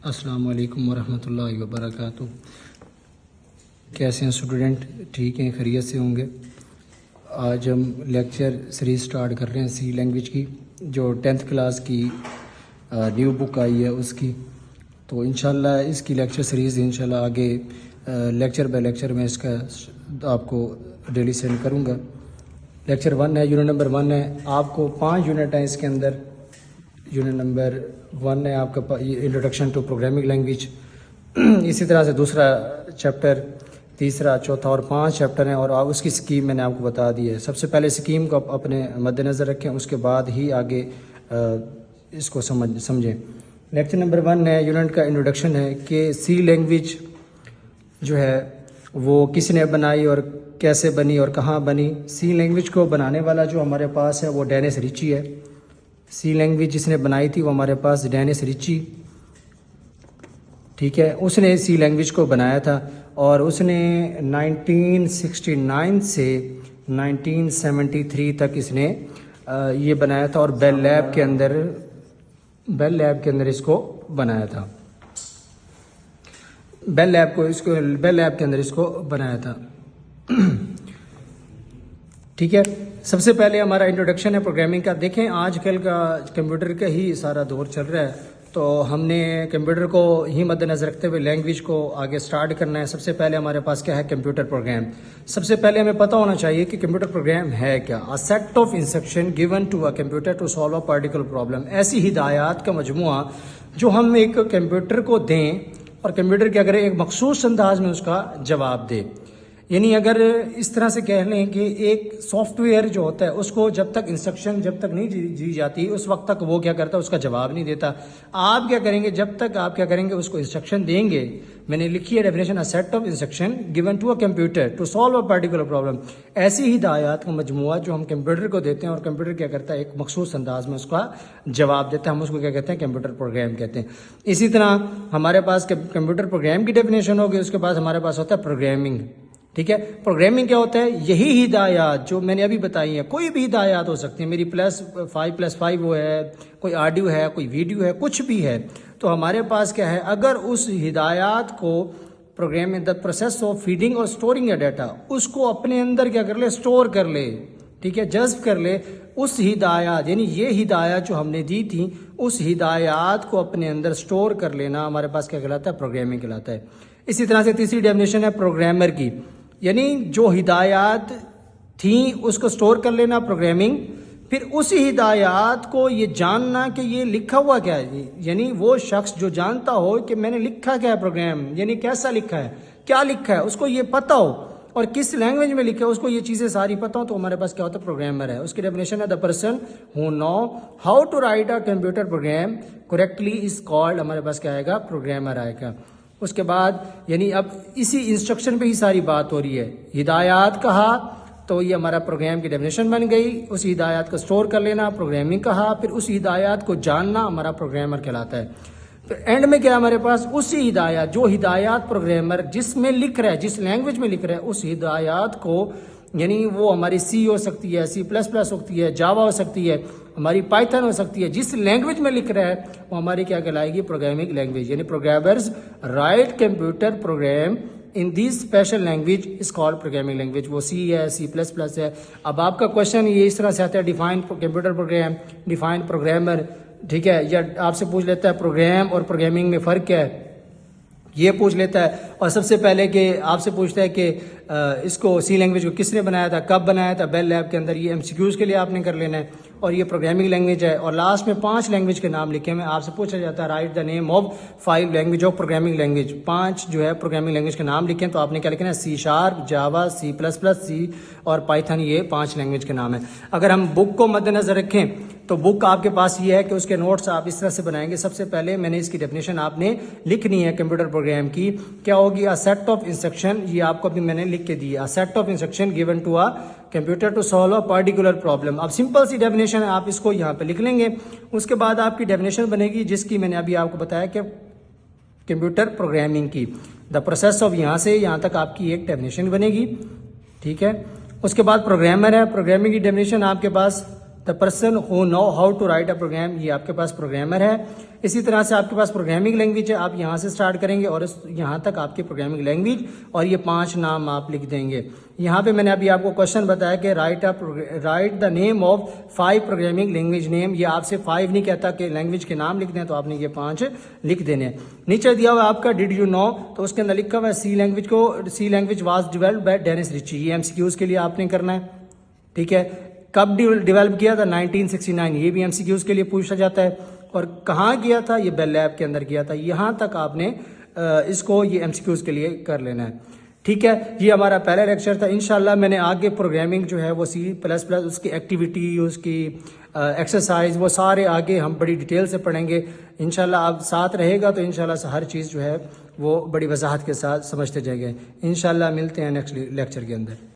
السلام علیکم ورحمۃ اللہ وبرکاتہ۔ کیسے ہیں اسٹوڈنٹ؟ ٹھیک ہیں، خیریت سے ہوں گے۔ آج ہم لیکچر سیریز سٹارٹ کر رہے ہیں سی لینگویج کی، جو 10th کلاس کی نیو بک آئی ہے اس کی۔ تو انشاءاللہ اس کی لیکچر سیریز انشاءاللہ آگے لیکچر بائی لیکچر میں اس کا آپ کو ڈیلی سینڈ کروں گا۔ لیکچر 1 ہے، یونٹ نمبر 1 ہے۔ آپ کو 5 یونٹ ہیں اس کے اندر۔ یونٹ نمبر 1 ہے آپ کا انٹروڈکشن ٹو پروگرامنگ لینگویج، اسی طرح سے دوسرا چیپٹر، تیسرا، چوتھا اور 5 چیپٹر ہیں، اور اس کی سکیم میں نے آپ کو بتا دی ہے۔ سب سے پہلے سکیم کو اپنے مد نظر رکھیں، اس کے بعد ہی آگے اس کو سمجھیں۔ لیکچر نمبر 1 ہے، یونٹ کا انٹروڈکشن ہے کہ سی لینگویج جو ہے وہ کس نے بنائی اور کیسے بنی اور کہاں بنی۔ سی لینگویج کو بنانے والا جو ہمارے پاس ہے وہ ڈینس ریچی ہے۔ سی لینگویج جس نے بنائی تھی وہ ہمارے پاس ڈینس ریچی، ٹھیک ہے، اس نے سی لینگویج کو بنایا تھا، اور اس نے 1969 سے 1973 تک اس نے یہ بنایا تھا، اور بیل لیب کے اندر اس کو بنایا تھا۔ بیل لیب کے اندر اس کو بنایا تھا، ٹھیک ہے۔ سب سے پہلے ہمارا انٹروڈکشن ہے پروگرامنگ کا۔ دیکھیں آج کل کا کمپیوٹر کا ہی سارا دور چل رہا ہے، تو ہم نے کمپیوٹر کو ہی مد نظر رکھتے ہوئے لینگویج کو آگے سٹارٹ کرنا ہے۔ سب سے پہلے ہمارے پاس کیا ہے؟ Computer program. سب سے پہلے ہمیں پتہ ہونا چاہیے کہ کمپیوٹر پروگرام ہے کیا۔ A set of instruction given to a computer to solve a particular problem۔ ایسی ہدایات کا مجموعہ جو ہم ایک کمپیوٹر کو دیں اور کمپیوٹر کیا کرے؟ ایک مخصوص انداز میں اس کا جواب دے۔ یعنی اگر اس طرح سے کہہ لیں کہ ایک سافٹ ویئر جو ہوتا ہے اس کو جب تک انسٹرکشن جب تک نہیں دی جاتی اس وقت تک وہ کیا کرتا ہے؟ اس کا جواب نہیں دیتا۔ آپ کیا کریں گے؟ جب تک آپ کیا کریں گے؟ اس کو انسٹرکشن دیں گے۔ میں نے لکھی ہے definition, a set of instruction given to a computer to solve a particular problem۔ ایسی ہدایات کا مجموعہ جو ہم کمپیوٹر کو دیتے ہیں، اور کمپیوٹر کیا کرتا ہے؟ ایک مخصوص انداز میں اس کا جواب دیتا ہے۔ ہم اس کو کیا کہتے ہیں؟ کمپیوٹر پروگرام کہتے ہیں۔ اسی طرح ہمارے پاس کمپیوٹر پروگرام کی ڈیفینیشن ہوگی، اس کے بعد ہمارے پاس ہوتا ہے پروگرامنگ، ٹھیک ہے۔ پروگرامنگ کیا ہوتا ہے؟ یہی ہدایات جو میں نے ابھی بتائی ہیں، کوئی بھی ہدایات ہو سکتی ہیں، میری +5+5 وہ ہے، کوئی آڈیو ہے، کوئی ویڈیو ہے، کچھ بھی ہے، تو ہمارے پاس کیا ہے؟ اگر اس ہدایات کو program the process of feeding اور اسٹورنگ اے ڈیٹا، اس کو اپنے اندر کیا کر لے؟ اسٹور کر لے، ٹھیک ہے، جذب کر لے۔ اس ہدایات یعنی یہ ہدایات جو ہم نے دی تھیں، اس ہدایات کو اپنے اندر اسٹور کر لینا ہمارے پاس کیا کہلاتا ہے؟ پروگرامنگ کہلاتا ہے۔ اسی طرح سے تیسری ڈیفینیشن ہے پروگرامر کی، یعنی جو ہدایات تھیں اس کو سٹور کر لینا، پروگرامنگ۔ پھر اسی ہدایات کو یہ جاننا کہ یہ لکھا ہوا کیا ہے، یعنی وہ شخص جو جانتا ہو کہ میں نے لکھا کیا ہے پروگرام، یعنی کیسا لکھا ہے، کیا لکھا ہے، اس کو یہ پتہ ہو، اور کس لینگویج میں لکھا ہے اس کو یہ چیزیں ساری پتہ ہو، تو ہمارے پاس کیا ہوتا ہے؟ پروگرامر ہے۔ اس کی ڈیفینیشن ہے the person who know how to write a computer program correctly is called، ہمارے پاس کیا آئے گا؟ پروگرامر آئے گا۔ اس کے بعد یعنی اب اسی انسٹرکشن پہ ہی ساری بات ہو رہی ہے۔ ہدایات کہا تو یہ ہمارا پروگرام کی ڈیفینیشن بن گئی۔ اس ہدایات کو سٹور کر لینا پروگرامنگ کہا، پھر اس ہدایات کو جاننا ہمارا پروگرامر کہلاتا ہے۔ پھر اینڈ میں کیا ہمارے پاس؟ اسی ہدایات جو ہدایات پروگرامر جس میں لکھ رہا ہے، جس لینگویج میں لکھ رہا ہے، اس ہدایات کو، یعنی وہ ہماری سی ہو سکتی ہے، C++ ہو سکتی ہے، جاوا ہو سکتی ہے، ہماری پائتھن ہو سکتی ہے، جس لینگویج میں لکھ رہا ہے وہ ہماری کیا کہلائے گی؟ Programming language. یعنی programmers write computer program in these special language is called programming language. وہ C ہے، C++ ہے۔ اب آپ کا کوشچن یہ اس طرح سے آتا ہے، define computer program, define programmer, ٹھیک ہے، یا آپ سے پوچھ لیتا ہے پروگرام اور پروگرامنگ میں فرق کیا ہے، یہ پوچھ لیتا ہے۔ اور سب سے پہلے کہ آپ سے پوچھتا ہے کہ اس کو سی لینگویج کو کس نے بنایا تھا، کب بنایا تھا؟ بیل لیب کے اندر۔ یہ MCQs کے لیے آپ نے کر لینا ہے، اور یہ پروگرامنگ لینگویج ہے۔ اور لاسٹ میں 5 لینگویج کے نام لکھے ہوئے، آپ سے پوچھا جاتا ہے right the name of 5 language of programming language. 5 جو ہے پروگرامنگ لینگویج کے نام لکھیں، تو آپ نے کیا لکھنا ہے؟ C#، جاوا، C++، C اور پائتھن، یہ 5 لینگویج کے نام ہیں۔ اگر ہم بک کو مد نظر رکھیں تو بک آپ کے پاس یہ ہے کہ اس کے نوٹس آپ اس طرح سے بنائیں گے۔ سب سے پہلے میں نے اس کی ڈیفینیشن آپ نے لکھنی ہے کمپیوٹر پروگرام کی، کیا ہوگی؟ A set of instruction، یہ آپ کو ابھی میں نے لکھ کے دی ہے، A set of instruction given to a computer to solve a particular problem۔ اب سمپل سی ڈیفینیشن ہے، آپ اس کو یہاں پہ لکھ لیں گے۔ اس کے بعد آپ کی ڈیفینیشن بنے گی جس کی میں نے ابھی آپ کو بتایا کہ کمپیوٹر پروگرامنگ کی دا پروسیس آف، یہاں سے یہاں تک آپ کی ایک ڈیفینیشن بنے گی، ٹھیک ہے۔ اس کے بعد پروگرامر ہے، پروگرامنگ کی ڈیفینیشن آپ کے پاس the person who know how to write a program, یہ آپ کے پاس پروگرامر ہے. اسی طرح سے آپ کے پاس پروگرامنگ لینگویج ہے، آپ یہاں سے سٹارٹ کریں گے اور یہاں تک آپ کی پروگرامنگ لینگویج، اور یہ 5 نام آپ لکھ دیں گے. یہاں پہ میں نے ابھی آپ کو کوشچن بتایا کہ write the name of 5 programming language name. یہ آپ سے 5 نہیں کہتا کہ لینگویج کے نام لکھ دیں، تو آپ نے یہ 5 لکھ دینے ہیں. نیچے دیا ہوا آپ کا ڈیڈ یو نو، تو اس کے اندر لکھا ہوا ہے C language was developed by Dennis Ritchie. یہ ایم سی کیوز کے لیے آپ نے کرنا ہے. ٹھیک ہے، کب ڈیولپ کیا تھا؟ 1969. یہ بھی ایم سی کیوز کے لیے پوچھا جاتا ہے. اور کہاں کیا تھا؟ یہ بیل لیب کے اندر کیا تھا. یہاں تک آپ نے اس کو یہ ایم سی کیوز کے لیے کر لینا ہے. ٹھیک ہے، یہ ہمارا پہلا لیکچر تھا. انشاءاللہ میں نے آگے پروگرامنگ جو ہے وہ C++، اس کی ایکٹیویٹی، اس کی ایکسرسائز، وہ سارے آگے ہم بڑی ڈیٹیل سے پڑھیں گے. انشاءاللہ آپ ساتھ رہے گا تو انشاءاللہ ہر چیز جو ہے وہ بڑی وضاحت کے ساتھ سمجھتے جائیں گے. انشاءاللہ ملتے ہیں نیکسٹ لیکچر کے اندر.